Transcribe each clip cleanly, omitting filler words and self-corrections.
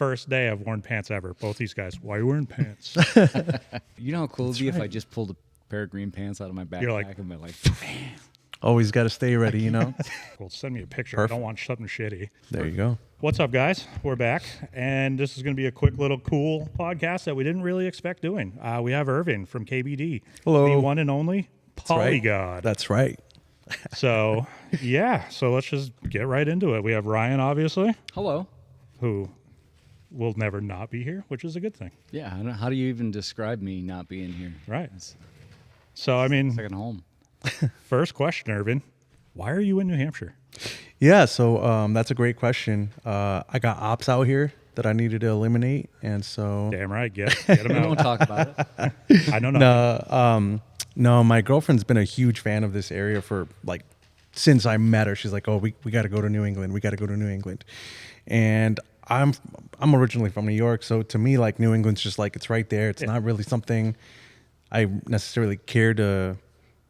first day I've worn pants ever. Both these guys, why are you wearing pants? You know how cool it'd be if I just pulled a pair of green pants out of my backpack You're like, and been like, bam. Always got to stay ready, you know? well, send me a picture. Perfect. I don't want something shitty. There you go. What's up, guys? We're back, and this is going to be a quick little cool podcast that we didn't really expect doing. We have Irving from KBD. Hello. The one and only Polygod. That's right. So, yeah. So let's just get right into it. We have Ryan, obviously, Hello. who will never not be here, which is a good thing. Yeah, I don't, how do you even describe me not being here? Right. It's So, I mean, second home. first question, Irving. Why are you in New Hampshire? Yeah, so that's a great question. I got ops out here that I needed to eliminate, and so Damn right. Get him We won't out. talk about it. I know nothing. no, my girlfriend's been a huge fan of this area for like since I met her. She's like, "Oh, we got to go to New England. We got to go to New England," and I'm originally from New York, so to me, like New England's just like it's right there. It's not really something I necessarily care to.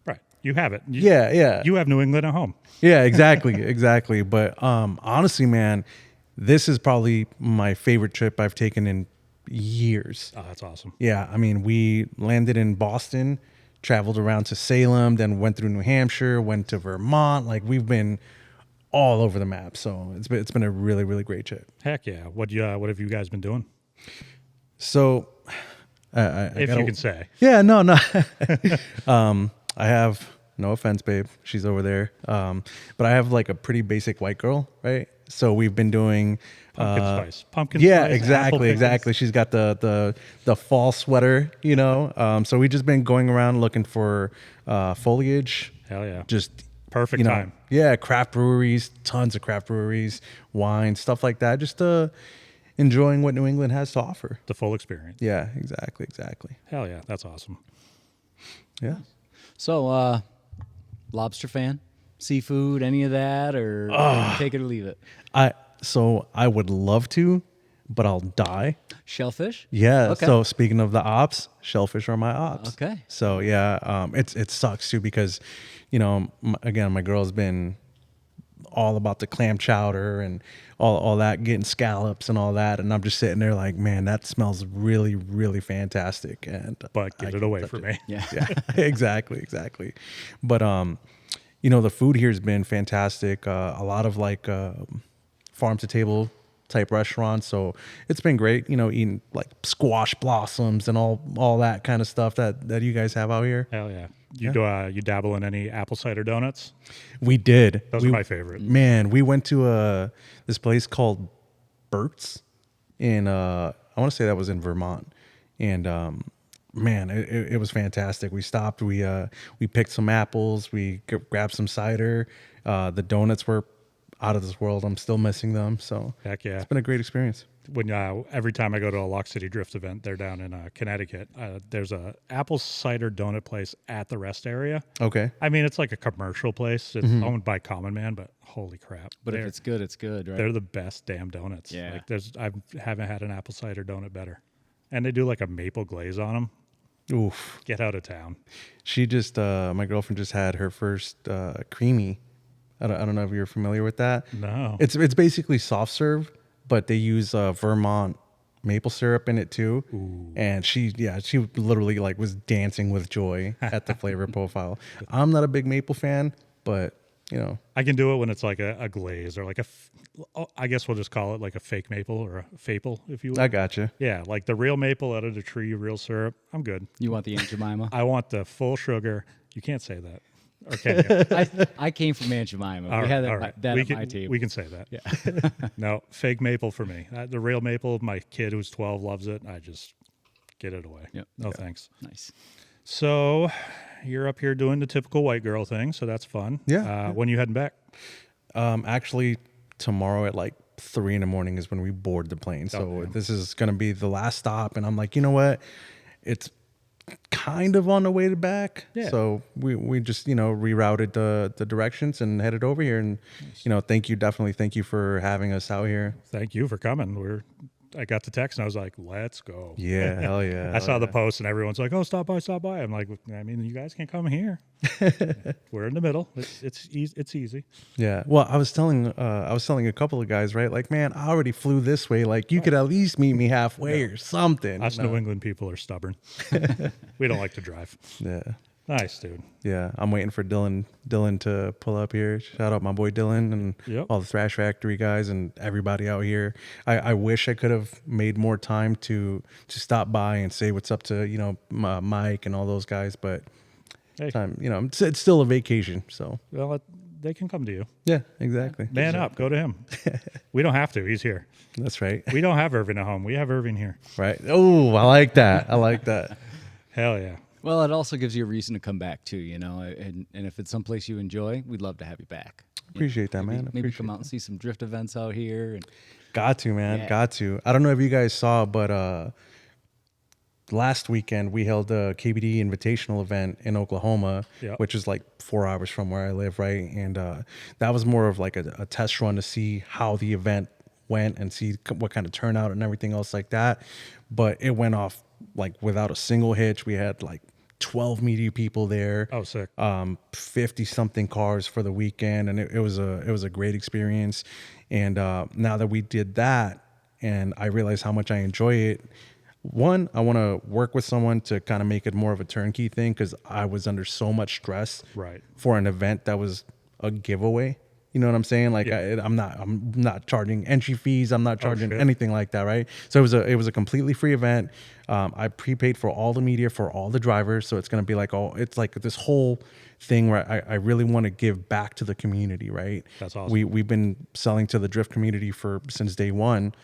Right. You have it. Yeah. You have New England at home. Yeah, exactly. But honestly, man, this is probably my favorite trip I've taken in years. Oh, that's awesome. Yeah, I mean, we landed in Boston, traveled around to Salem, then went through New Hampshire, went to Vermont. Like we've been all over the map. So it's been a really, really great trip. Heck yeah. What have you guys been doing? So If you can say. Yeah, no. I have, no offense, babe, she's over there. But I have like a pretty basic white girl, right? So we've been doing Pumpkin spice. Pumpkin yeah, spice. exactly. She's got the fall sweater, you know. So we've just been going around looking for foliage. Hell yeah. Just Perfect you know, time. Yeah, craft breweries, tons of craft breweries, wine, stuff like that. Just enjoying what New England has to offer. The full experience. Yeah, exactly. Hell yeah. That's awesome. Yeah. So, lobster fan? Seafood, any of that? Or take it or leave it? I would love to, but I'll die. Shellfish? Yeah. Okay. So speaking of the ops, shellfish are my ops. Okay. So yeah, it sucks too because, you know, my girl's been all about the clam chowder and all that, getting scallops and all that, and I'm just sitting there like, man, that smells really, really fantastic. And But get it away from me. Yeah. yeah, exactly. But you know, the food here has been fantastic. A lot of like farm to table type restaurants, so it's been great. You know, eating like squash blossoms and all that kind of stuff that you guys have out here. Hell yeah. You dabble in any apple cider donuts? We did. Those are my favorite. Man, we went to this place called Burt's in I want to say that was in Vermont, and man, it was fantastic. We stopped, we picked some apples, we grabbed some cider. The donuts were out of this world. I'm still missing them. So Heck yeah. it's been a great experience. When every time I go to a Lock City Drift event, they're down in Connecticut. There's a apple cider donut place at the rest area. Okay. I mean, it's like a commercial place. It's owned by Common Man, but holy crap! But if it's good, it's good, right? They're the best damn donuts. Yeah. Like I haven't had an apple cider donut better, and they do like a maple glaze on them. Oof. Get out of town. She just my girlfriend just had her first creamy. I don't know if you're familiar with that. No. It's basically soft serve, but they use Vermont maple syrup in it too. Ooh. And she literally like was dancing with joy at the flavor profile. I'm not a big maple fan, but you know, I can do it when it's like a glaze or like I guess we'll just call it like a fake maple or a faple, if you will. I gotcha. Yeah, like the real maple out of the tree, real syrup. I'm good. You want the Aunt Jemima? I want the full sugar. You can't say that. Or can you? I came from Aunt Jemima. All We right, had all right. We at can, my table. We can say that. Yeah. No, fake maple for me. The real maple, my kid who's 12 loves it. I just get it away. Yep. No thanks. Nice. So you're up here doing the typical white girl thing, so that's fun. Yeah. When you heading back? Actually, tomorrow at like 3 a.m. is when we board the plane. So this is gonna be the last stop, and I'm like, you know what? It's kind of on the way to back. Yeah. So we just, you know, rerouted the directions and headed over here. And, you know, definitely thank you for having us out here. Thank you for coming. We're I got the text and I was like, let's go. Yeah, hell yeah. I hell saw the yeah. post and everyone's like, oh, stop by, stop by. I'm like, I mean, you guys can come here. We're in the middle. It's easy. It's easy. Yeah. Well, I was telling a couple of guys, right? Like, man, I already flew this way. Like, you could at least meet me halfway or something. Us you know? New England people are stubborn. We don't like to drive. Yeah. Nice, dude. Yeah. I'm waiting for Dylan to pull up here. Shout out my boy Dylan and Yep. all the Thrash Factory guys and everybody out here. I wish I could have made more time to stop by and say what's up to, Mike and all those guys, but Hey, time, it's still a vacation. So well, they can come to you. yeah, exactly. Man up. Go to him. We don't have to. He's here. That's right. We don't have Irving at home. We have Irving here. Right. Oh, I like that. I like that. Hell yeah. Well, it also gives you a reason to come back too, and if it's someplace you enjoy, we'd love to have you back. Appreciate that, man. Maybe Appreciate come out and see some drift events out here. And Got to, man. Yeah. Got to. I don't know if you guys saw, but last weekend we held a KBD invitational event in Oklahoma, Yep. which is like 4 hours from where I live, right? And that was more of like a test run to see how the event went and see what kind of turnout and everything else like that. But it went off like without a single hitch. We had like 12 media people there. Oh, sick. 50 something cars for the weekend, and it was a great experience. And now that we did that, and I realized how much I enjoy it. One, I want to work with someone to kind of make it more of a turnkey thing because I was under so much stress Right. for an event that was a giveaway. You know what I'm saying? Like Yeah. I'm not charging entry fees. I'm not charging shit. anything like that, right? So it was a completely free event. I prepaid for all the media for all the drivers, so it's gonna be like it's like this whole thing where I really want to give back to the community, right? That's awesome. We've been selling to the drift community since day one,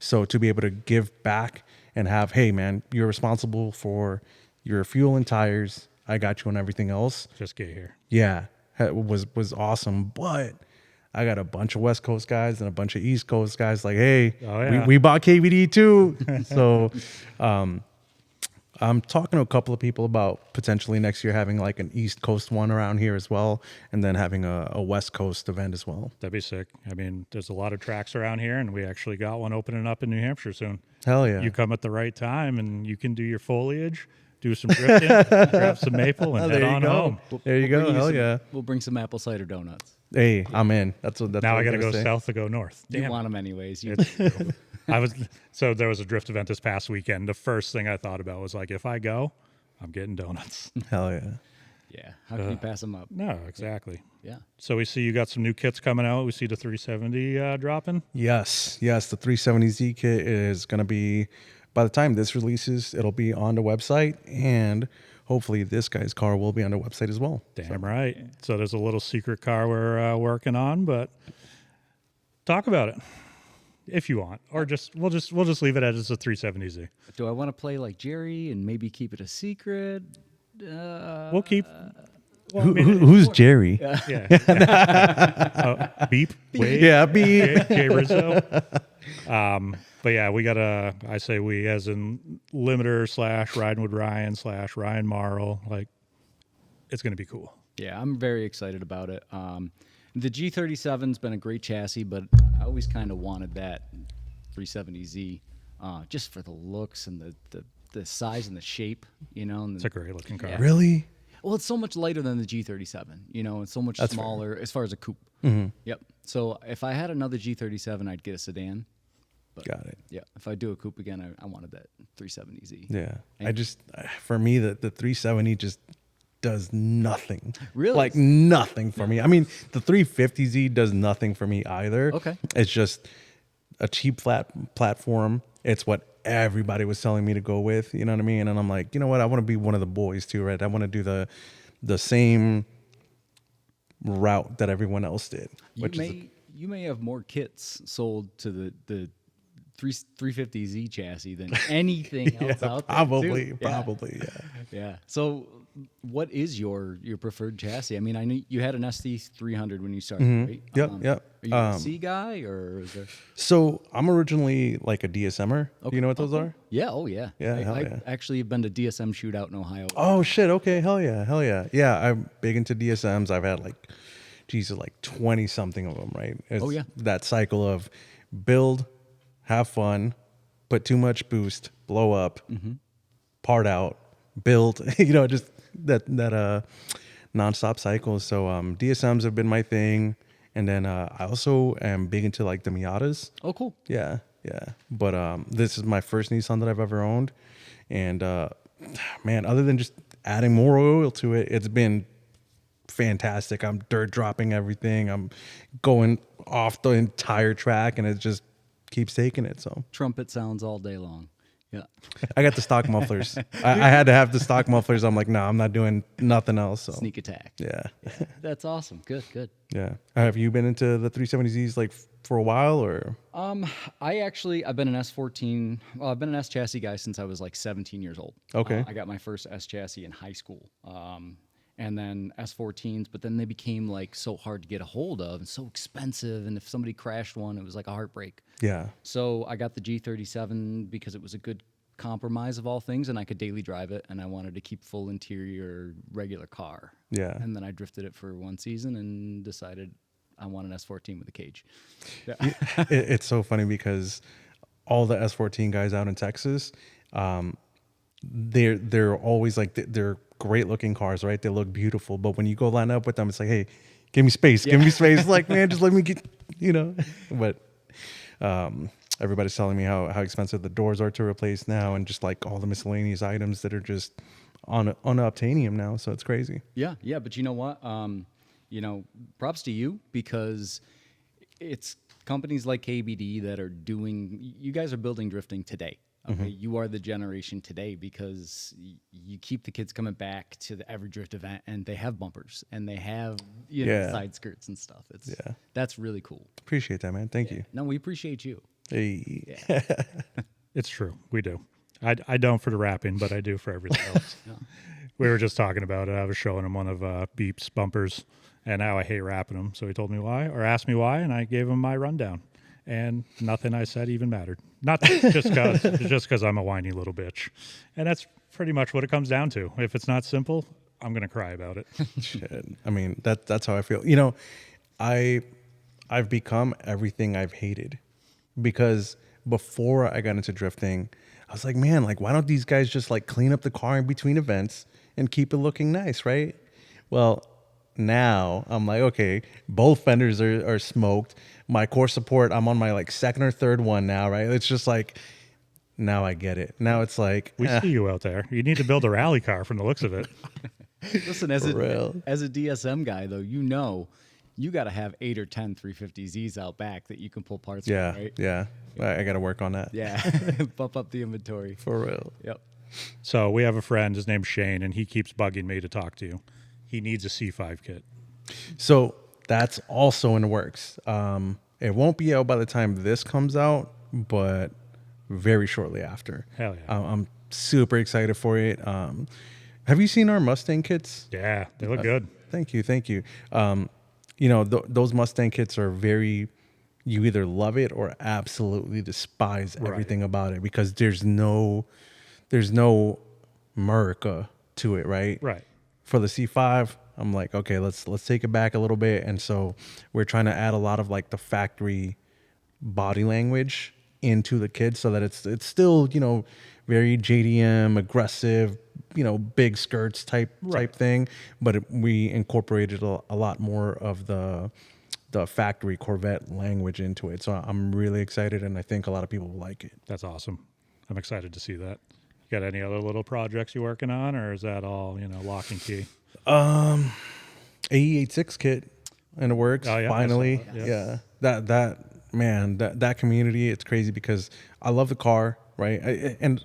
so to be able to give back and have, hey man, you're responsible for your fuel and tires. I got you on everything else. Just get here. Yeah, it was awesome. But I got a bunch of West Coast guys and a bunch of East Coast guys like, hey, Oh, yeah. we bought KBD too. So I'm talking to a couple of people about potentially next year having like an East Coast one around here as well, and then having a West Coast event as well. That'd be sick. I mean, there's a lot of tracks around here, and we actually got one opening up in New Hampshire soon. Hell yeah. You come at the right time, and you can do your foliage, do some drifting, grab some maple, and There head you on go. home. There you go. bring Hell some- yeah. We'll bring some apple cider donuts. Hey, I'm in. That's Now what I got to gotta go say. south to go north. You Damn. want them anyways. You, It's true. So there was a drift event this past weekend. The first thing I thought about was like, if I go, I'm getting donuts. Hell yeah. yeah. How can you pass them up? No, exactly. Yeah. So we see you got some new kits coming out. We see the 370 dropping. Yes. The 370Z kit is going to be, by the time this releases, it'll be on the website, and hopefully this guy's car will be on the website as well. Damn right. So there's a little secret car we're working on, but talk about it if you want, or we'll just leave it as a 370Z. Do I want to play like Jerry and maybe keep it a secret? We'll keep. Well, I mean, Who's Jerry? yeah. Beep. Wave. Yeah, be Jay Rizzo. But yeah, we got I say we as in limiter / riding with Ryan / Ryan Marl. Like, it's going to be cool. Yeah, I'm very excited about it. The G37's been a great chassis, but I always kind of wanted that 370Z just for the looks and the size and the shape, And It's a great looking car. Yeah. really? well, it's so much lighter than the G37, and so much That's fair. smaller as far as a coupe. Yep. So if I had another G37, I'd get a sedan. But Got it. yeah, if I do a coupe again, I wanted that 370Z. Yeah. And- For me, the 370 just does nothing. Really? Like nothing for me. I mean, the 350Z does nothing for me either. Okay. It's just a cheap flat platform. It's what everybody was telling me to go with. You know what I mean? And I'm like, you know what? I want to be one of the boys too, right? I want to do the same route that everyone else did. You may have more kits sold to the 350Z chassis than anything else out there. Probably, too. Yeah. probably, yeah. Yeah. So, what is your preferred chassis? I mean, I know you had an SD300 when you started, right? Yep, yep. Are you a C guy or is there? So I'm originally like a DSMer. Do you know what those are? Yeah. Oh, yeah. Yeah, I hell yeah. actually have been to DSM shootout in Ohio. Oh shit! Okay, hell yeah. Yeah, I'm big into DSMs. I've had like 20 something of them. Right? It's Oh, yeah. that cycle of build, have fun, put too much boost, blow up, part out, build, just that nonstop cycle. So DSMs have been my thing. And then I also am big into like the Miatas. Oh, cool. Yeah. But this is my first Nissan that I've ever owned. And man, other than just adding more oil to it, it's been fantastic. I'm dirt dropping everything. I'm going off the entire track, and it just keeps taking it. So Trumpet sounds all day long. Yeah. I got the stock mufflers. I had to have the stock mufflers. I'm like, no, I'm not doing nothing else. So Sneak attack. yeah. That's awesome. Good. Yeah. Have you been into the 370Zs like for a while, or? I've been an S14. Well, I've been an S chassis guy since I was like 17 years old. Okay. I got my first S chassis in high school. And then S14s, but then they became like so hard to get a hold of and so expensive. And if somebody crashed one, it was like a heartbreak. Yeah. So I got the G37 because it was a good compromise of all things, and I could daily drive it, and I wanted to keep full interior regular car. Yeah. And then I drifted it for one season and decided I want an S14 with a cage. Yeah. It's so funny because all the S14 guys out in Texas, they're always like they're great looking cars, right? They look beautiful, but when you go line up with them, it's like, hey, give me space, give me space. Like, man, just let me get, But everybody's telling me how expensive the doors are to replace now, and just like all the miscellaneous items that are just on obtainium now. So it's crazy. Yeah, but you know what? Props to you, because it's companies like KBD that are doing. You guys are building drifting today. Okay, you are the generation today, because you keep the kids coming back to every drift event, and they have bumpers and they have side skirts and stuff. That's really cool. Appreciate that, man. Thank you. No, we appreciate you. Hey. Yeah. It's true. We do. I don't for the wrapping, but I do for everything else. Yeah. We were just talking about it. I was showing him one of Beep's bumpers, and now I hate wrapping them. So he told me why, or asked me why, and I gave him my rundown. And nothing I said even mattered. Not just because I'm a whiny little bitch. And that's pretty much what it comes down to. If it's not simple, I'm going to cry about it. Shit. I mean, that's how I feel. I've become everything I've hated, because before I got into drifting, I was like, man, like, why don't these guys just like clean up the car in between events and keep it looking nice, right? Well, now I'm like, okay, both fenders are smoked. My core support, I'm on my like second or third one now, right? It's just like, now I get it. Now it's like, We see you out there. You need to build a rally car from the looks of it. Listen, as a real. DSM guy, though, you got to have 8 or 10 350Zs out back that you can pull parts yeah, from, right? yeah. I got to work on that. Yeah. Bump up the inventory. For real. Yep. So we have a friend, his name's Shane, and he keeps bugging me to talk to you. He needs a C5 kit. So that's also in the works. It won't be out by the time this comes out, but very shortly after. Hell yeah. I'm super excited for it. Have you seen our Mustang kits? Yeah, they look good. Thank you. Those Mustang kits are very, you either love it or absolutely despise everything about it, because there's no America to it, right? Right. For the C5, I'm like, okay, let's take it back a little bit. And so we're trying to add a lot of like the factory body language into the kit, so that it's still, very JDM, aggressive, big skirts type thing. But we incorporated a lot more of the factory Corvette language into it. So I'm really excited, and I think a lot of people will like it. That's awesome. I'm excited to see that. You got any other little projects you working on, or is that all, lock and key? AE86 kit in the works. Oh, yeah, Finally. I saw that. Yeah. That community, it's crazy, because I love the car, right? And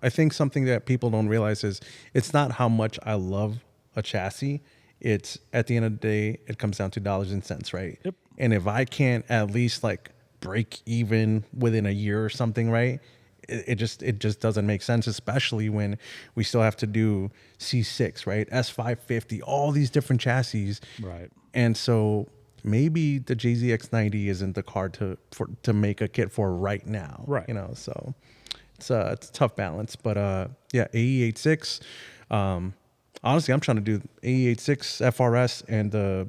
I think something that people don't realize is it's not how much I love a chassis. It's, at the end of the day, it comes down to dollars and cents, right? Yep. And if I can't at least like break even within a year or something, right? It just doesn't make sense, especially when we still have to do C6, right? S550, all these different chassis. Right. And so maybe the JZX90 isn't the car to make a kit for right now. Right. So it's a tough balance. But yeah, AE86. Honestly, I'm trying to do AE86 FRS and the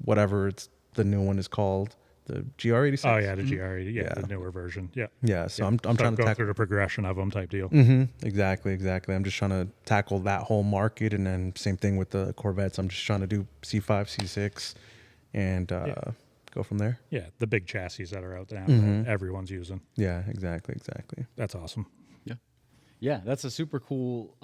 whatever the new one is called, the GR86. Oh yeah, the GR80. Yeah, Yeah. the newer version. Yeah. Yeah, so I'm trying to go tackle. through the progression of them type deal. Exactly. I'm just trying to tackle that whole market, and then same thing with the Corvettes. I'm just trying to do C5, C6, and go from there. Yeah, the big chassis that are out now that everyone's using. Yeah, exactly. That's awesome. Yeah, that's a super cool.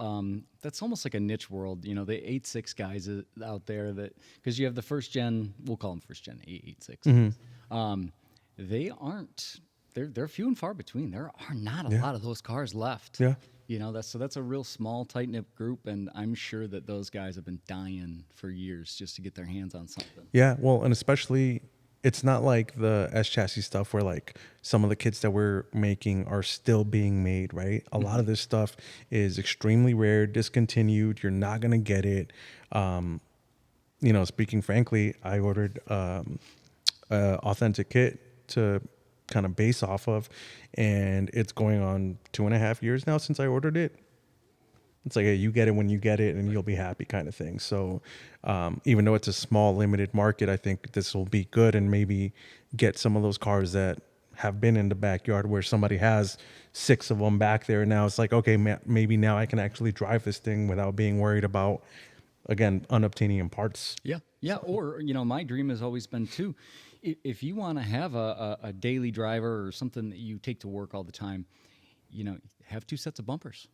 That's almost like a niche world, you know. The 8.6 guys out there that because you have the first gen, we'll call them first gen 8.6. They aren't. They're few and far between. There are not a lot of those cars left. Yeah. You know, that's a real small, tight knit group, and I'm sure that those guys have been dying for years just to get their hands on something. Yeah, well, and especially it's not like the S chassis stuff where like some of the kits that we're making are still being made, right? A lot of this stuff is extremely rare, discontinued. You're not gonna get it. You know, speaking frankly, I ordered authentic kit to kind of base off of, and it's going on 2.5 years now since I ordered it. It's like, hey, you get it when you get it and you'll be happy kind of thing. So even though it's a small limited market, I think this will be good and maybe get some of those cars that have been in the backyard where somebody has 6 of them back there. Now it's like, okay, maybe now I can actually drive this thing without being worried about, again, unobtainium parts. Yeah. Yeah. Or, you know, my dream has always been too, if you want to have a daily driver or something that you take to work all the time, you know, have 2 sets of bumpers.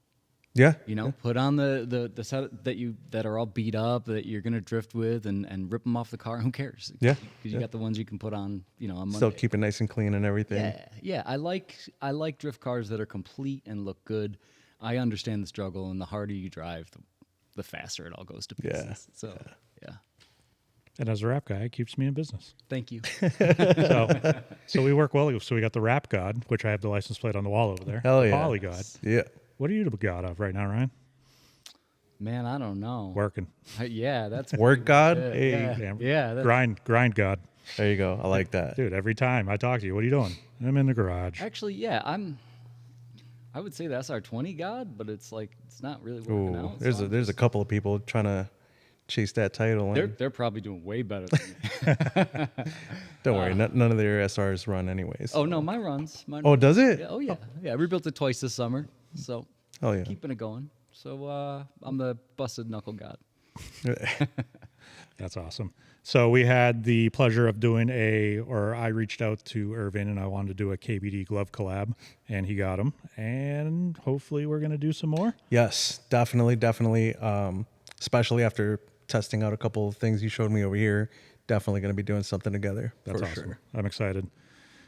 Yeah. You know, put on the set that are all beat up that you're gonna drift with and rip them off the car. Who cares? Yeah. Because you got the ones you can put on, you know, on Monday. Still keep it nice and clean and everything. Yeah, yeah. I like drift cars that are complete and look good. I understand the struggle, and the harder you drive, the faster it all goes to pieces. Yeah. So yeah. And as a rap guy, it keeps me in business. Thank you. So we work well. So we got the Rap God, which I have the license plate on the wall over there. Hell the yeah. Poly God. Yeah. What are you the god of right now, Ryan? Man, I don't know. Working. Yeah, that's Work God. Yeah, Hey. yeah. Yeah, that's, Grind God. There you go. I like that. Dude, every time I talk to you, what are you doing? I'm in the garage. actually, yeah, I would say the SR20 God, but it's like it's not really working Ooh, out. there's so a couple of people trying to chase that title. they're probably doing way better than me. Don't worry, none of their SRs run anyways. Oh no, mine runs. Mine Oh, runs. does it? Yeah, oh yeah, yeah. I rebuilt it twice this summer, so Oh yeah. keeping it going. So I'm the busted knuckle God. That's awesome. So we had the pleasure of doing I reached out to Irving and I wanted to do a KBD glove collab, and he got them. And hopefully we're going to do some more. Yes, definitely. Especially after testing out a couple of things you showed me over here. Definitely going to be doing something together. That's for awesome. sure. I'm excited.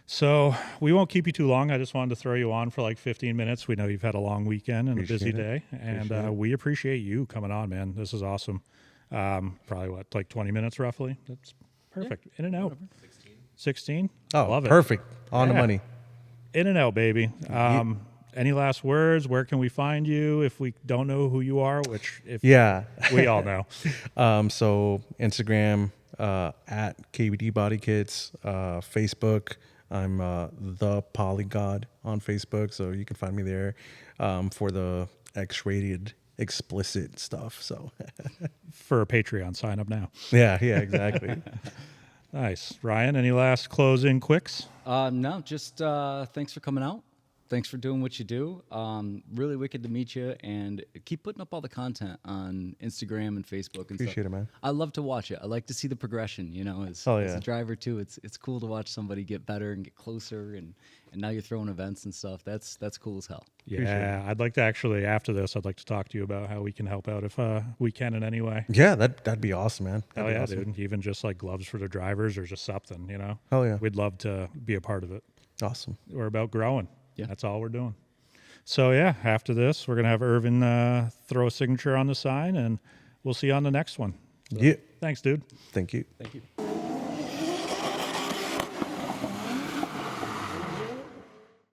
So we won't keep you too long. I just wanted to throw you on for like 15 minutes. We know you've had a long weekend and a busy day, and we appreciate you coming on, man. This is awesome. Probably like 20 minutes roughly. That's perfect. In and out. 16. Oh, Love it. perfect. On the Yeah. money. In and out, baby. Any last words? Where can we find you if we don't know who you are? Which, if Yeah. we all know. So Instagram at KBD Body Kits, Facebook. I'm the Polygod on Facebook, so you can find me there for the X-rated explicit stuff. So For a Patreon, sign up now. yeah, exactly. Nice. Ryan, any last closing quicks? No, just thanks for coming out. Thanks for doing what you do. Really wicked to meet you, and keep putting up all the content on Instagram and Facebook and Appreciate stuff. it, man. I love to watch it. I like to see the progression. You know, as Oh, as yeah. a driver too, it's cool to watch somebody get better and get closer, and now you're throwing events and stuff. That's cool as hell. Yeah, I'd like to actually, after this, I'd like to talk to you about how we can help out if we can in any way. Yeah, that'd be awesome, man. Hell That'd be yeah, awesome. dude. Even just like gloves for the drivers or just something, you know? Hell yeah. We'd love to be a part of it. Awesome. We're about growing. Yeah. That's all we're doing. So, yeah, after this, we're going to have Irvin throw a signature on the sign, and we'll see you on the next one. So, Yeah. Thanks, dude. Thank you. Thank you.